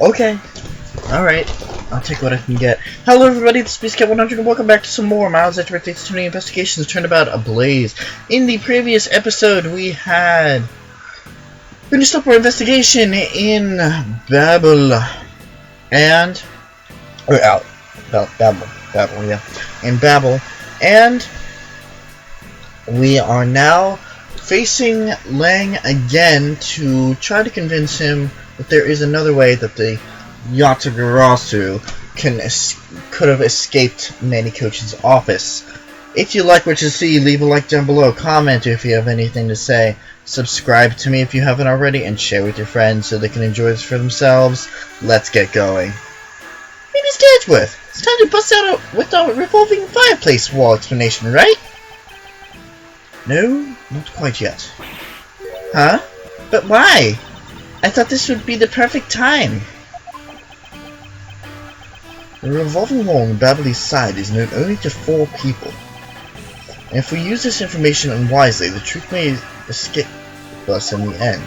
Okay. Alright. I'll take what I can get. Hello everybody, this is pt.17 and welcome back to some more Miles Edgeworth pt.17 investigations Turnabout Ablaze. In the previous episode, we had finished up our investigation in Babel. And... Babel, yeah. In Babel. And... we are now facing Lang again to try to convince him that there is another way that the Yatagarasu could have escaped Manny Coach's office. If you like what you see, leave a like down below, comment if you have anything to say, subscribe to me if you haven't already, and share with your friends so they can enjoy this for themselves. Let's get going. Maybe Mr. Edgeworth, it's time to bust out with our revolving fireplace wall explanation, right? No, not quite yet. Huh? But why? I thought this would be the perfect time. The revolving wall on Babel's side is known only to 4 people. And if we use this information unwisely, the truth may escape us in the end.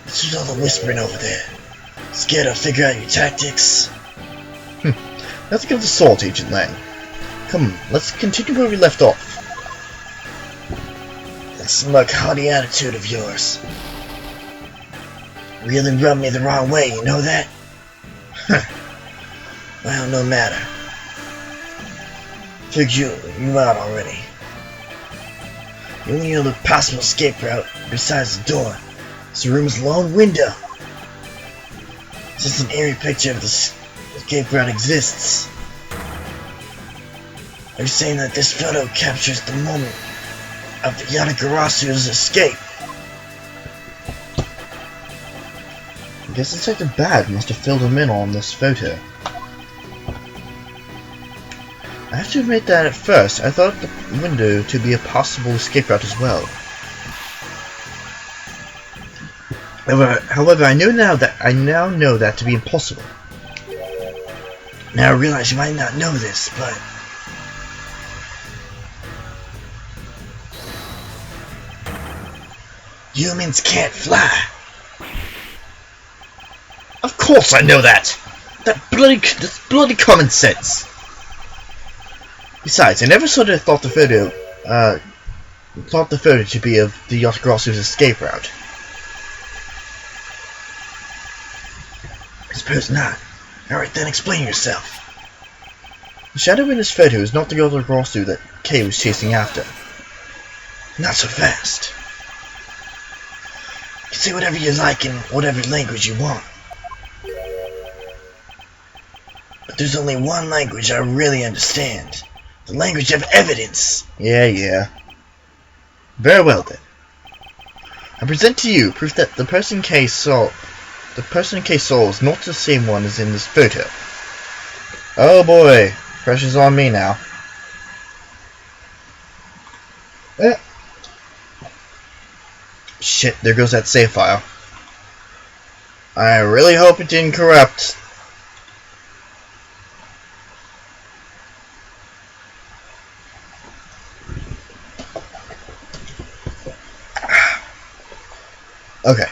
This is all the whispering over there. Scared I'll figure out your tactics? Let's give the salt, Agent Lang. Come, let's continue where we left off. That smug, haughty attitude of yours really rubbed me the wrong way, you know that? Well, no matter. Figured you out already. The only other possible escape route, besides the door, is the room's lone window. Since an eerie picture of the escape route exists, are you saying that this photo captures the moment of the Yatagarasu's escape? I guess Detective Bad must have filled him in on this photo. I have to admit that at first I thought the window to be a possible escape route as well. However, I now know that to be impossible. Now I realize you might not know this, but humans can't fly. Of course I know that! That's bloody common sense. Besides, I never sort of thought the photo to be of the Yatagarasu's escape route. I suppose not. Alright then, explain yourself. The shadow in this photo is not the Yatagarasu that Kay was chasing after. Not so fast. You can say whatever you like in whatever language you want. But there's only one language I really understand. The language of evidence. Yeah. Very well then. I present to you proof that the person K saw is not the same one as in this photo. Oh boy, pressure's on me now. Shit, there goes that save file. I really hope it didn't corrupt. Okay.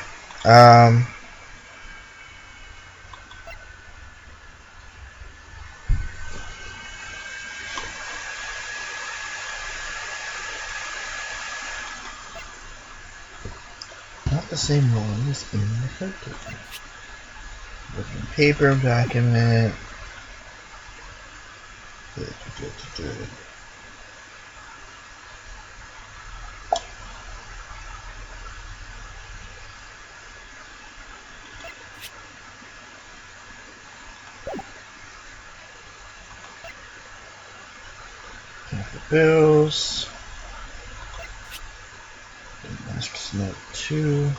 Not the same one as in the photo. Looking paper document. Bills. Masks note 2.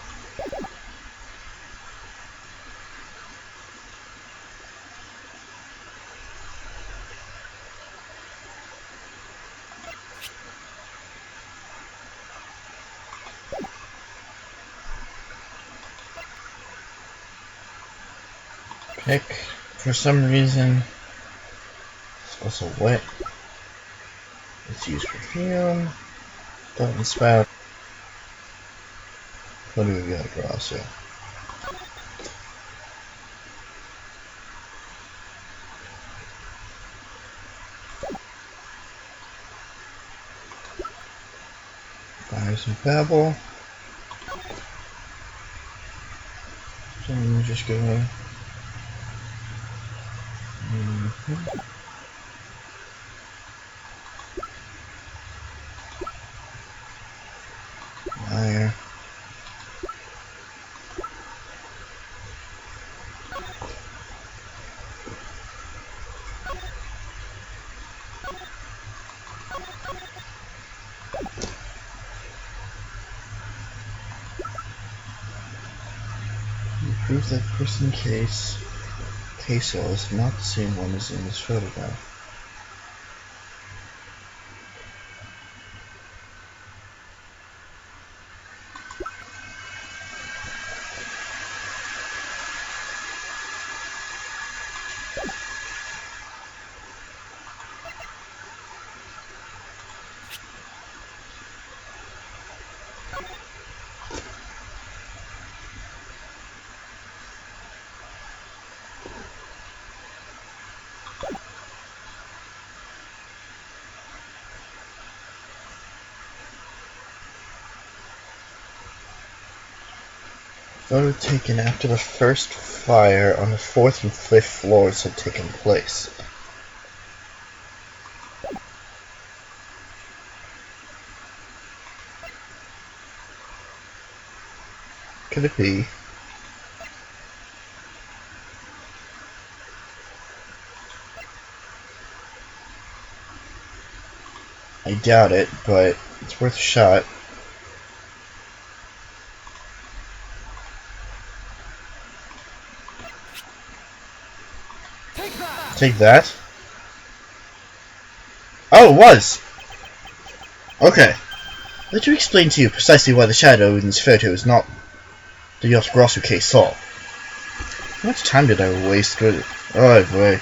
Pick. For some reason, it's also wet. Let's use perfume. Button spout. What do we got across here? Fires and Babel. So let me just go. Fire. Prove that person Queso is not the same one as in this photograph. Photo taken after the first fire on the 4th and 5th floors had taken place. Could it be? I doubt it, but it's worth a shot. Take that. Oh, it was! Okay. Let me explain to you precisely why the shadow in this photo is not the Yotogarasu case saw. How much time did I waste with it? Oh boy.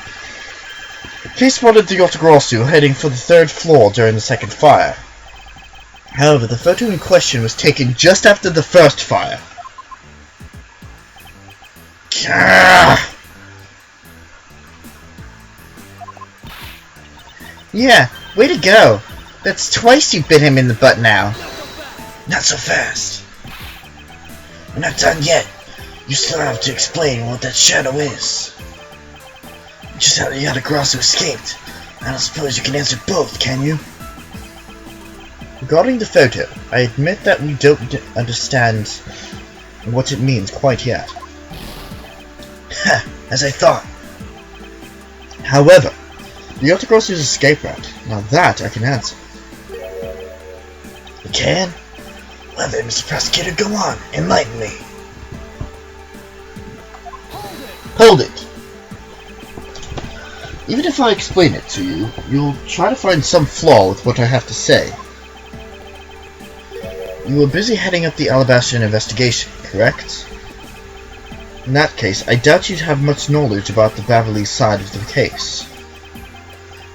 The case spotted the Yotogarasu heading for the 3rd floor during the 2nd fire. However, the photo in question was taken just after the 1st fire. Gah! Yeah, way to go. That's twice you bit him in the butt now. Not so fast. We're not done yet. You still have to explain what that shadow is. Just how the Yotogarasu escaped. I don't suppose you can answer both, can you? Regarding the photo, I admit that we don't understand what it means quite yet. Ha! As I thought. However, the Yotogarazu's escape route. Now that I can answer. You can? Well then, Mr. Prosecutor, go on. Enlighten me. Hold it! Even if I explain it to you, you'll try to find some flaw with what I have to say. You were busy heading up the Alabaster investigation, correct? In that case, I doubt you'd have much knowledge about the Beverly's side of the case.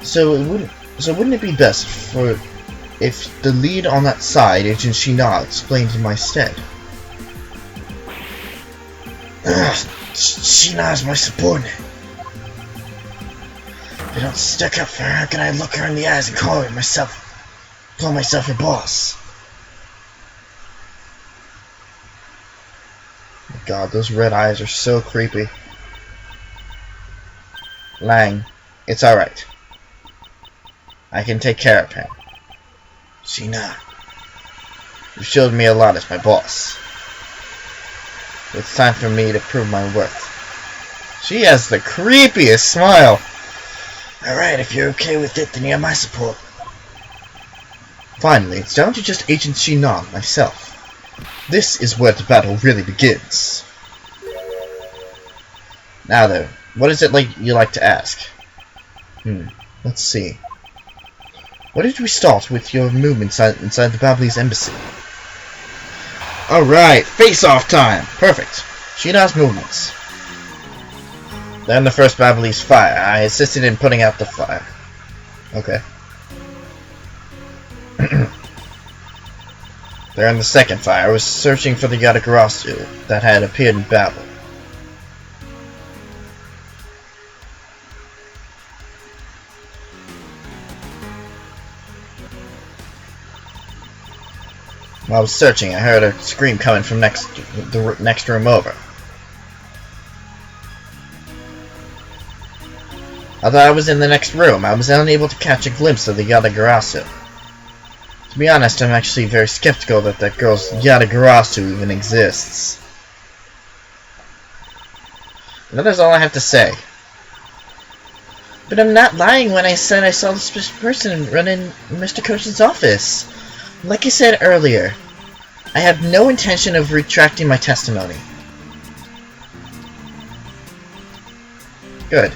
So wouldn't it be best if the lead on that side, Agent Shi-Na, explained in my stead? Shi-Na is my subordinate. If I don't stick up for her, how can I look her in the eyes and call myself her boss? Oh God, those red eyes are so creepy. Lang, it's alright. I can take care of him. Shi-Na, you showed me a lot as my boss. It's time for me to prove my worth. She has the creepiest smile. Alright, if you're okay with it, then you have my support. Finally, it's down to just Agent Shi-Na, myself. This is where the battle really begins. Now then, what is it you like to ask? Let's see. Why did we start with your movement inside the Babylese embassy? Alright, face-off time! Perfect. Shi-Na's movements. Then the first Babylese fire. I assisted in putting out the fire. Okay. During the second fire, I was searching for the Yotogarasu that had appeared in Babel. While I was searching, I heard a scream coming from the next room over. Although I was in the next room, I was unable to catch a glimpse of the Yatagarasu. To be honest, I'm actually very skeptical that girl's Yatagarasu even exists. And that is all I have to say. But I'm not lying when I said I saw the suspicious person run in Mr. Coach's office. Like I said earlier, I have no intention of retracting my testimony. Good.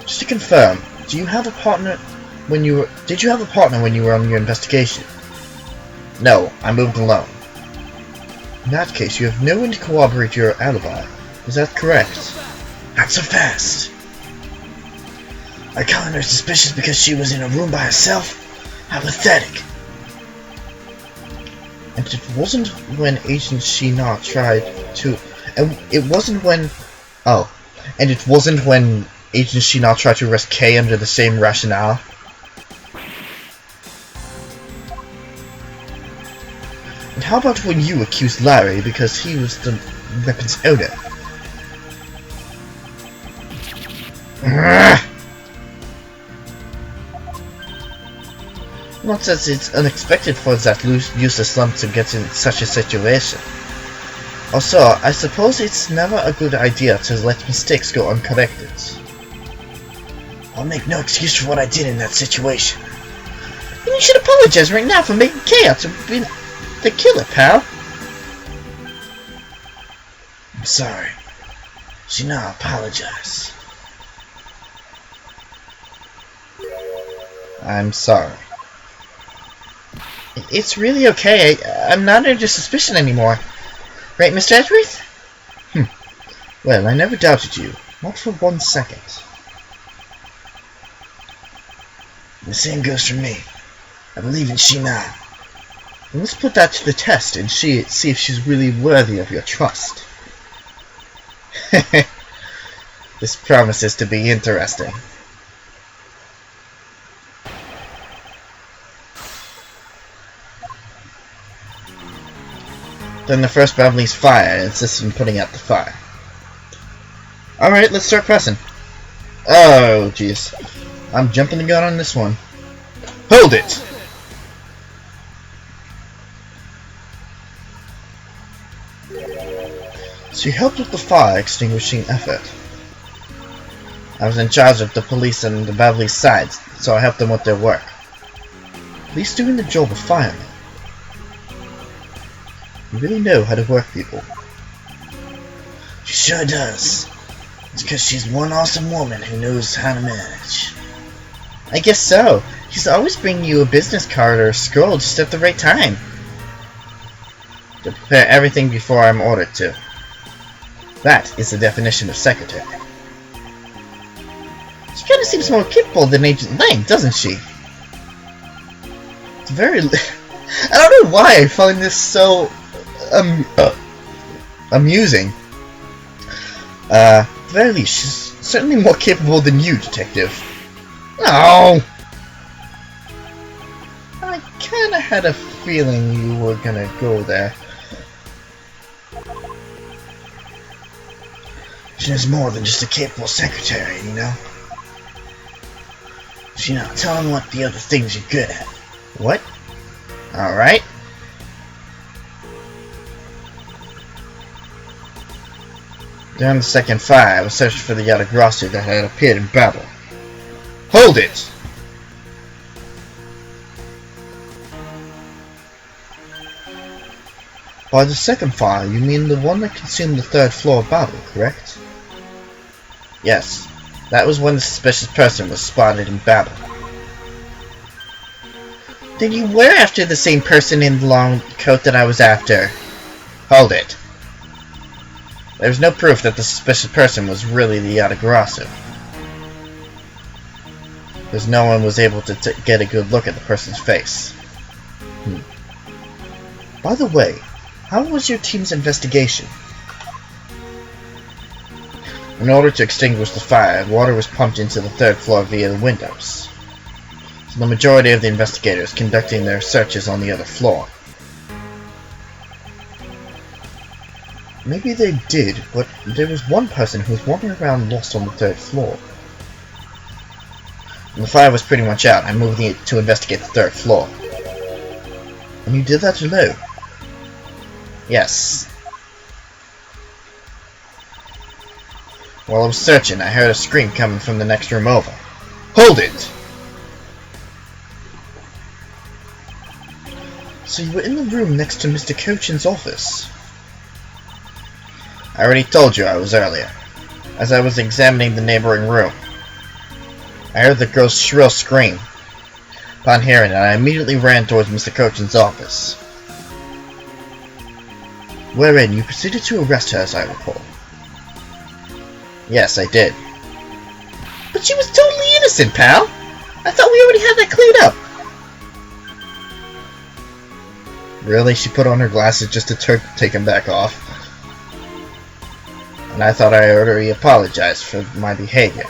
Just to confirm, did you have a partner when you were on your investigation? No, I moved alone. In that case, you have no one to corroborate your alibi. Is that correct? Not so fast. I calling her suspicious because she was in a room by herself? How pathetic. And it wasn't when Agent Shi-Na tried to... And it wasn't when Agent Shi-Na tried to arrest Kay under the same rationale? And how about when you accused Larry because he was the weapon's owner? Not that it's unexpected for that useless lump to get in such a situation. Also, I suppose it's never a good idea to let mistakes go uncorrected. I'll make no excuse for what I did in that situation. And you should apologize right now for making Kay out to be the killer, pal. I'm sorry. Shi-Na, apologize. I'm sorry. It's really okay. I'm not under suspicion anymore. Right, Mr. Edgeworth? Well, I never doubted you. Not for 1 second. The same goes for me. I believe in Shi-Na. Let's put that to the test and see if she's really worthy of your trust. This promises to be interesting. Then the first Ablaze fire and insists on putting out the fire. Alright, let's start pressing. Oh, jeez. I'm jumping the gun on this one. Hold it! She helped with the fire extinguishing effort. I was in charge of the police and the Ablaze sides, so I helped them with their work. At least doing the job of firemen. You really know how to work people. She sure does. It's because she's one awesome woman who knows how to manage. I guess so. She's always bringing you a business card or a scroll just at the right time. To prepare everything before I'm ordered to. That is the definition of secretary. She kind of seems more capable than Agent Lang, doesn't she? It's very... I don't know why I find this so... amusing. At the very least, she's certainly more capable than you, Detective. No! I kinda had a feeling you were gonna go there. She's more than just a capable secretary, you know? Shi-Na, tell him what the other things you're good at. What? Alright. During the second fire, I was searching for the Yatagarasu that had appeared in battle. Hold it! By the second fire, you mean the one that consumed the third floor of battle, correct? Yes, that was when the suspicious person was spotted in battle. Then you were after the same person in the long coat that I was after. Hold it. There's no proof that the suspicious person was really the Yatagarasu. Because no one was able to get a good look at the person's face. By the way, how was your team's investigation? In order to extinguish the fire, water was pumped into the third floor via the windows. the majority of the investigators conducting their searches on the other floor. Maybe they did, but there was one person who was walking around lost on the 3rd floor. When the fire was pretty much out, I moved to investigate the 3rd floor. And you did that alone? Yes. While I was searching, I heard a scream coming from the next room over. Hold it! So you were in the room next to Mr. Cochin's office? I already told you I was earlier, as I was examining the neighboring room. I heard the girl's shrill scream. Upon hearing it, I immediately ran towards Mr. Cochin's office. Wherein you proceeded to arrest her, as I recall. Yes, I did. But she was totally innocent, pal! I thought we already had that cleared up! Really? She put on her glasses just to take them back off. And I thought I already apologized for my behavior.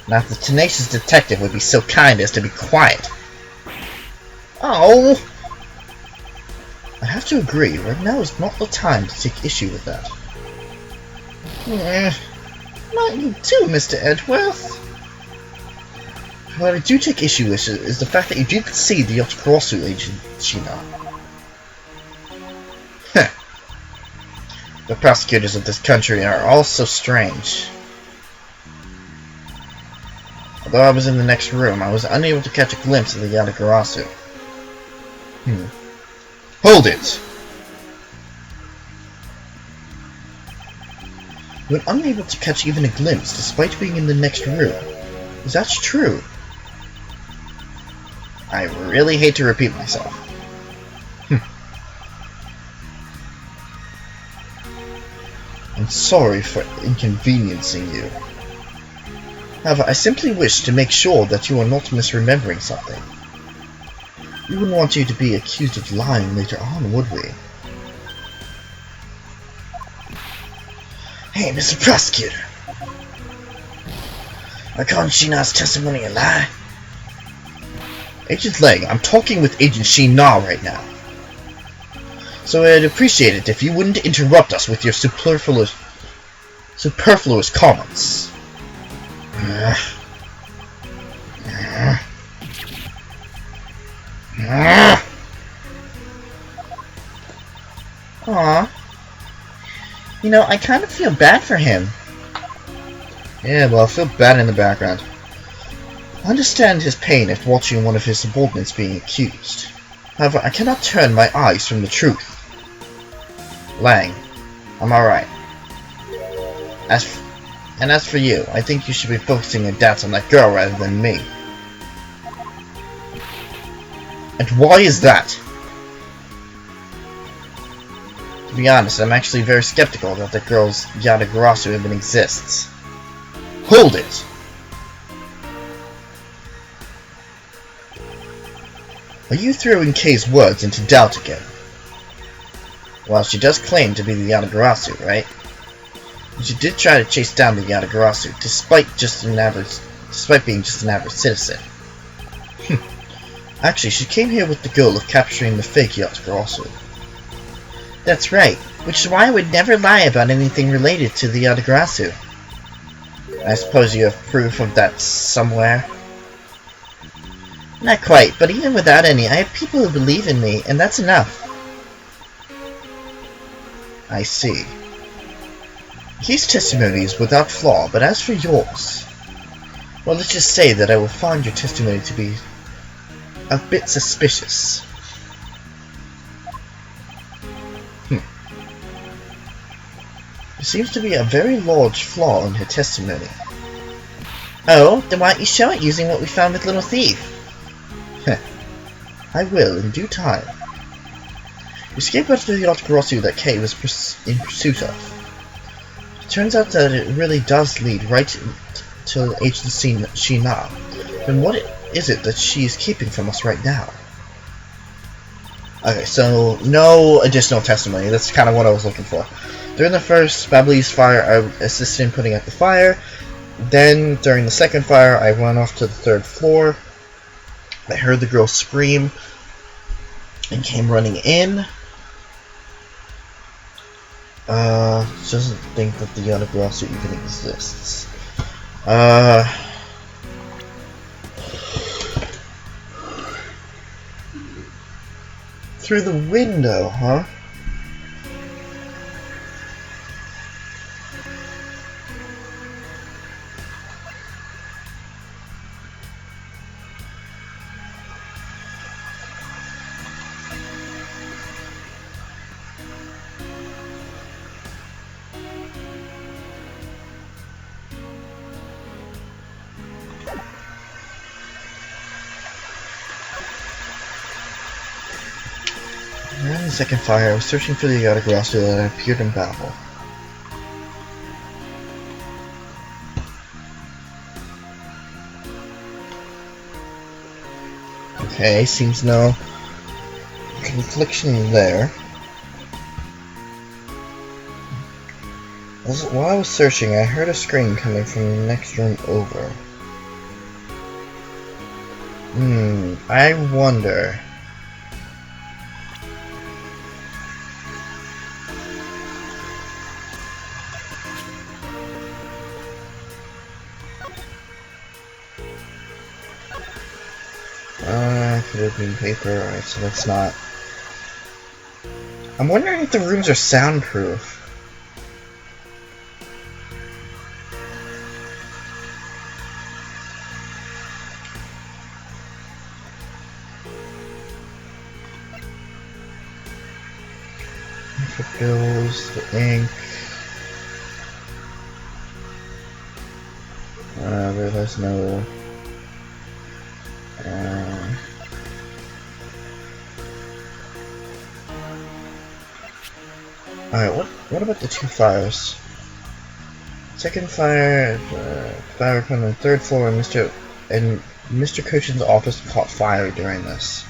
Now the tenacious detective would be so kind as to be quiet. Oh! I have to agree, right now is not the time to take issue with that. Not you too, Mr. Edgeworth. What I do take issue with is the fact that you did see the Otokorosu agent, Shi-Na. The prosecutors of this country are all so strange. Although I was in the next room, I was unable to catch a glimpse of the Yatagarasu. Hold it! You were unable to catch even a glimpse, despite being in the next room. Is that true? I really hate to repeat myself. I'm sorry for inconveniencing you. However, I simply wish to make sure that you are not misremembering something. We wouldn't want you to be accused of lying later on, would we? Hey, Mr. Prosecutor. Are calling Shi-Na's testimony a lie? Agent Lang, I'm talking with Agent Shi-Na right now. So I'd appreciate it if you wouldn't interrupt us with your superfluous comments. Aww. You know, I kind of feel bad for him. Yeah, well, I feel bad in the background. I understand his pain after watching one of his subordinates being accused. However, I cannot turn my eyes from the truth. Lang, I'm alright. As for you, I think you should be focusing your doubts on that girl rather than me. And why is that? To be honest, I'm actually very skeptical that the girl's Yatagarasu even exists. Hold it! Are you throwing Kay's words into doubt again? Well, she does claim to be the Yatagarasu, right? And she did try to chase down the Yatagarasu, despite being just an average citizen. Actually, she came here with the goal of capturing the fake Yatagarasu. That's right, which is why I would never lie about anything related to the Yatagarasu. I suppose you have proof of that somewhere? Not quite, but even without any, I have people who believe in me, and that's enough. I see. His testimony is without flaw, but as for yours... Well, let's just say that I will find your testimony to be a bit suspicious. There seems to be a very large flaw in her testimony. Oh, then why don't you show it using what we found with Little Thief? I will, in due time. You escaped after the Yatagarasu that Kay was in pursuit of. It turns out that it really does lead right to Agent Shi-Na. Then what is it that she is keeping from us right now? Okay, so no additional testimony. That's kind of what I was looking for. During the first Ablaze fire, I assisted in putting out the fire. Then, during the second fire, I went off to the 3rd floor. I heard the girl scream and came running in. Doesn't think that the Yatagarasu even exists. Through the window, huh? And the second fire, I was searching for the Yatagarasu that appeared in Babel. Okay, seems no confliction there. While I was searching, I heard a scream coming from the next room over. I wonder. Could have been paper, alright, so that's not. I'm wondering if the rooms are soundproof. The bills, the ink. There's no. Alright, what about the two fires? Second fire, fire from the third floor, and Mr. Cochin's office caught fire during this.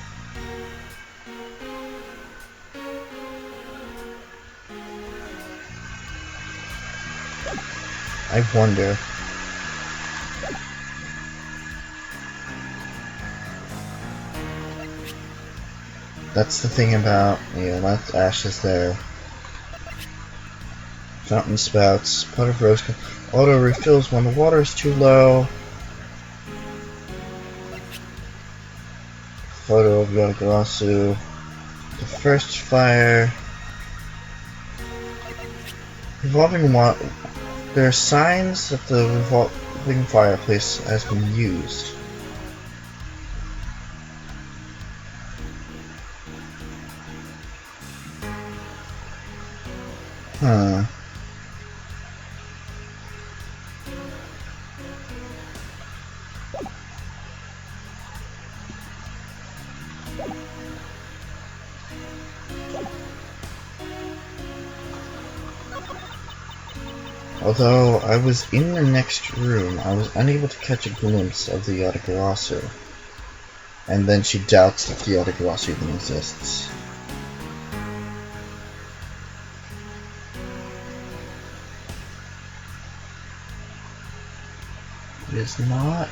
I wonder. That's the thing about, left ashes there. Fountain spouts, pot of rose, auto refills when the water is too low. Photo of Yatagarasu. The first fire. Revolving water. There are signs that the revolving fireplace has been used. Huh. Although I was in the next room, I was unable to catch a glimpse of the Yatagarasu. And then she doubts that the Yatagarasu even exists. It is not.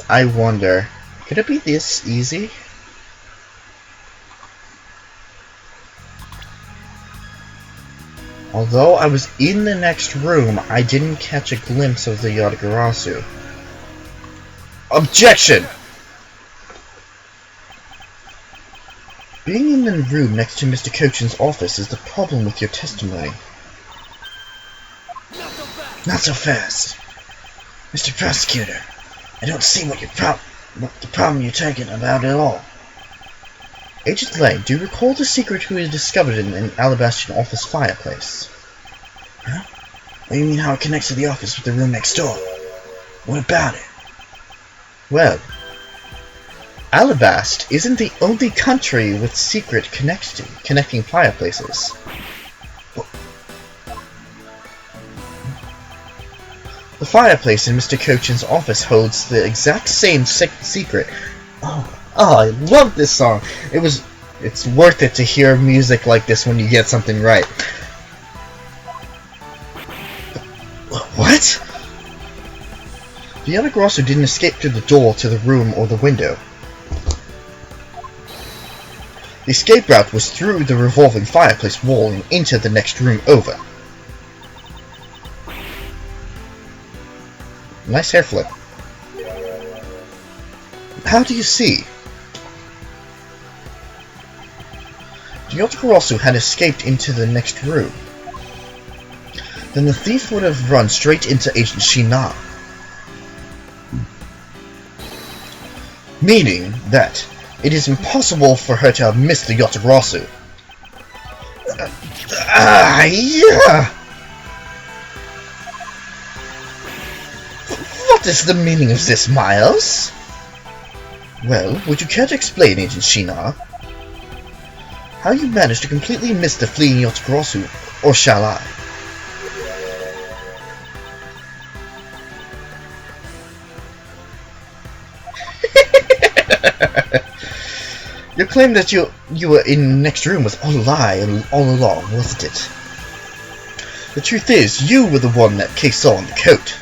I wonder. Could it be this easy? Although I was in the next room, I didn't catch a glimpse of the Yatagarasu. Objection! Being in the room next to Mr. Cochin's office is the problem with your testimony. Not so fast. Mr. Prosecutor, I don't see what the problem you're talking about at all. Agent Lang, do you recall the secret we discovered in an alabaster office fireplace? Huh? What do you mean how it connects to the office with the room next door? What about it? Well, Alabast isn't the only country with secret connecting fireplaces. The fireplace in Mr. Cochin's office holds the exact same secret. Oh, I love this song. It's worth it to hear music like this when you get something right. What? The other Grosser didn't escape through the door to the room or the window. The escape route was through the revolving fireplace wall and into the next room over. Nice hair flip. How do you see? The Yotogarasu had escaped into the next room. Then the thief would have run straight into Agent Shi-Na. Meaning that it is impossible for her to have missed the Yotogarasu. Yeah! What is the meaning of this, Miles? Well, would you care to explain, Agent Shi-Na? How you managed to completely miss the fleeing Yotogarasu, or shall I? Your claim that you were in the next room was all a lie all along, wasn't it? The truth is, you were the one that Kay saw in the coat.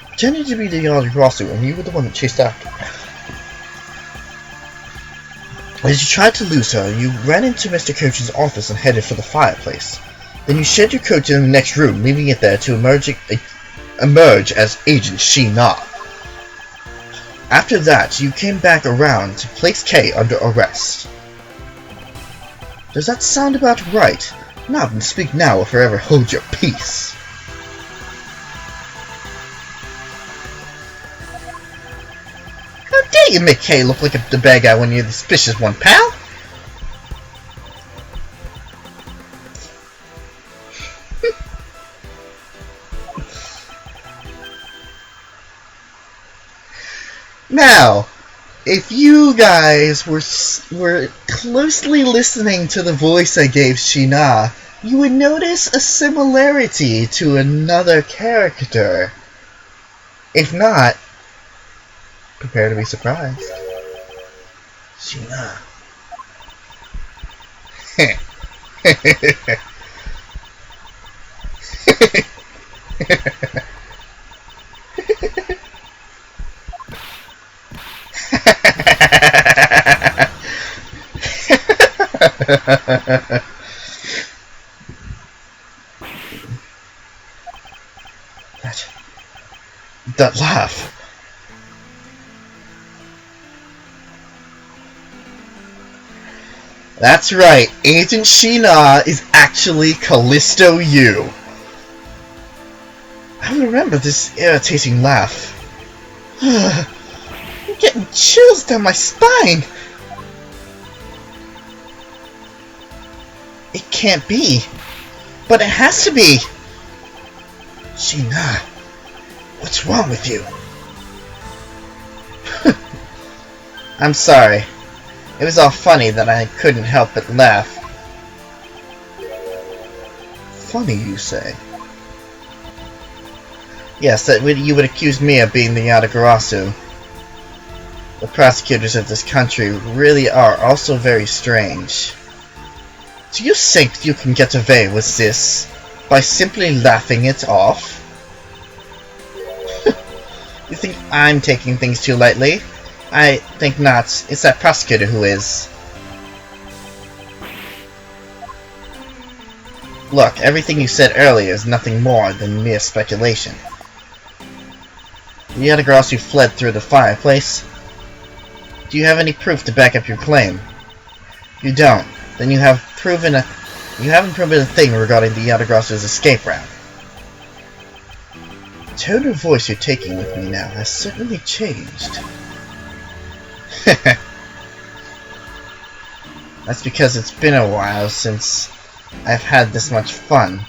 Pretending to be the Yotogarasu, and you were the one that chased after. As you tried to lose her, you ran into Mr. Coach's office and headed for the fireplace. Then you shed your coat in the next room, leaving it there to emerge as Agent Shi-Na. After that, you came back around to place Kay under arrest. Does that sound about right? Nod and speak now or forever hold your peace. How dare you make Kay look like the bad guy when you're the suspicious one, pal? Now, if you guys were closely listening to the voice I gave Shi-Na, you would notice a similarity to another character. If not, prepare to be surprised. Shi-Na. That laugh. That's right, Agent Shi-Na is actually Callisto U. I remember this irritating laugh. I'm getting chills down my spine. It can't be. But it has to be. Shi-Na, what's wrong with you? I'm sorry. It was all funny that I couldn't help but laugh. Funny, you say? Yes, that you would accuse me of being the Yotogarasu. The prosecutors of this country really are also very strange. Do you think you can get away with this by simply laughing it off? You think I'm taking things too lightly? I think not. It's that prosecutor who is. Look, everything you said earlier is nothing more than mere speculation. The Yotogarasu fled through the fireplace. Do you have any proof to back up your claim? You don't. Then you haven't proven a thing regarding the Yotogarazu's escape route. The tone of voice you're taking with me now has certainly changed. That's because it's been a while since I've had this much fun.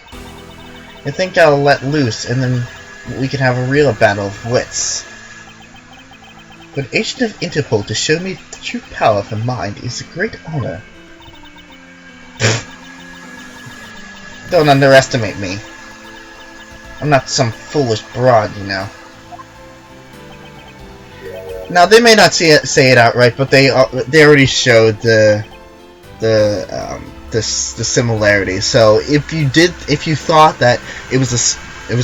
I think I'll let loose and then we can have a real battle of wits. For an agent of Interpol to show me the true power of her mind is a great honor. Don't underestimate me. I'm not some foolish broad, you know. Now they may not say it outright, but they already showed the the similarity. So if you thought that it was a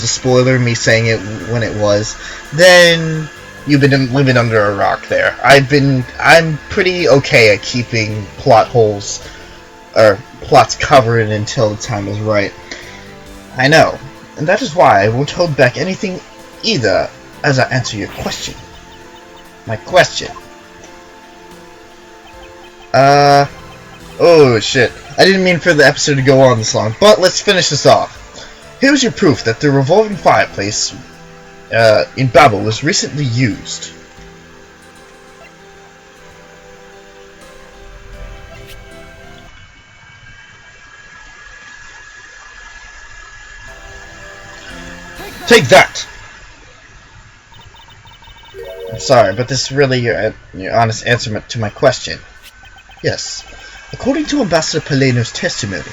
spoiler, me saying it when it was, then you've been living under a rock there. I'm pretty okay at keeping plot holes or plots covered until the time is right. I know, and that is why I won't hold back anything either as I answer your question. My question. Oh shit. I didn't mean for the episode to go on this long, but let's finish this off. Here's your proof that the revolving fireplace in Babel was recently used. Take that! I'm sorry, but this is really your honest answer to my question. Yes. According to Ambassador Paleno's testimony,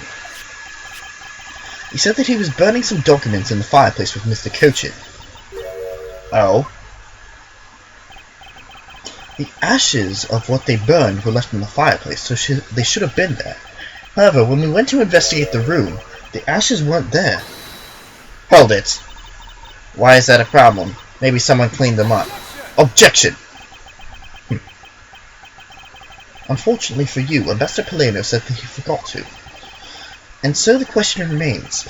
he said that he was burning some documents in the fireplace with Mr. Cochin. Oh? The ashes of what they burned were left in the fireplace, so they should have been there. However, when we went to investigate the room, the ashes weren't there. Hold it. Why is that a problem? Maybe someone cleaned them up. Objection! Unfortunately for you, Ambassador Paleno said that he forgot to. And so the question remains,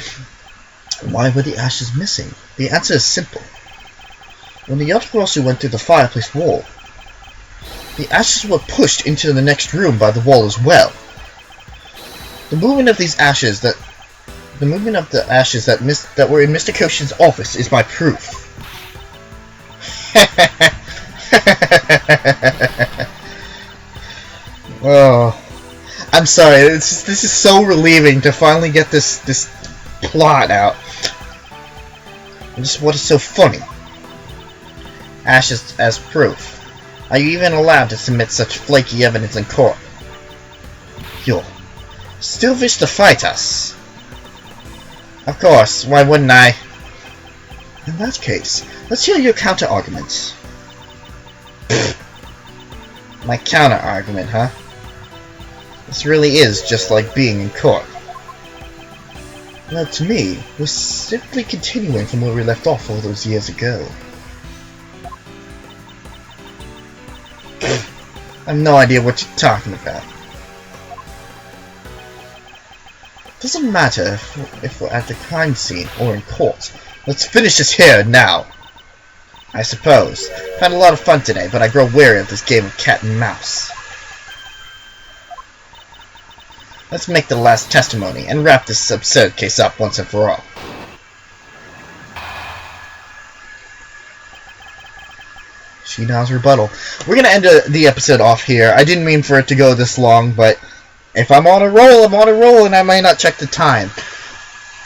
why were the ashes missing? The answer is simple. When the yacht Grosso went through the fireplace wall, the ashes were pushed into the next room by the wall as well. The movement of the ashes that were in Mr. Cochin's office is my proof. Oh, I'm sorry. This is so relieving to finally get this plot out. And this is what is so funny. Ashes as proof. Are you even allowed to submit such flaky evidence in court? You still wish to fight us? Of course. Why wouldn't I? In that case, let's hear your counter-arguments. My counter-argument, huh? This really is just like being in court. Well, to me, we're simply continuing from where we left off all those years ago. I have no idea what you're talking about. Doesn't matter if we're at the crime scene or in court. Let's finish this here now. I suppose. I've had a lot of fun today, but I grow weary of this game of cat and mouse. Let's make the last testimony and wrap this absurd case up once and for all. Shi-Na's rebuttal. We're going to end the episode off here. I didn't mean for it to go this long, but if I'm on a roll, I'm on a roll, and I might not check the time.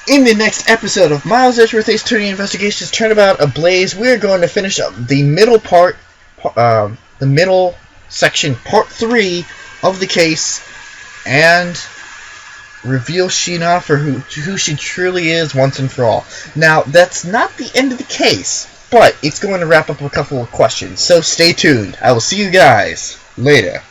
In the next episode of Miles Edgeworth Ace Attorney Investigations Turnabout Ablaze, we're going to finish up the middle part, the middle section, part 3 of the case, and reveal Shi-Na for who she truly is once and for all. Now, that's not the end of the case, but it's going to wrap up a couple of questions, so stay tuned. I will see you guys later.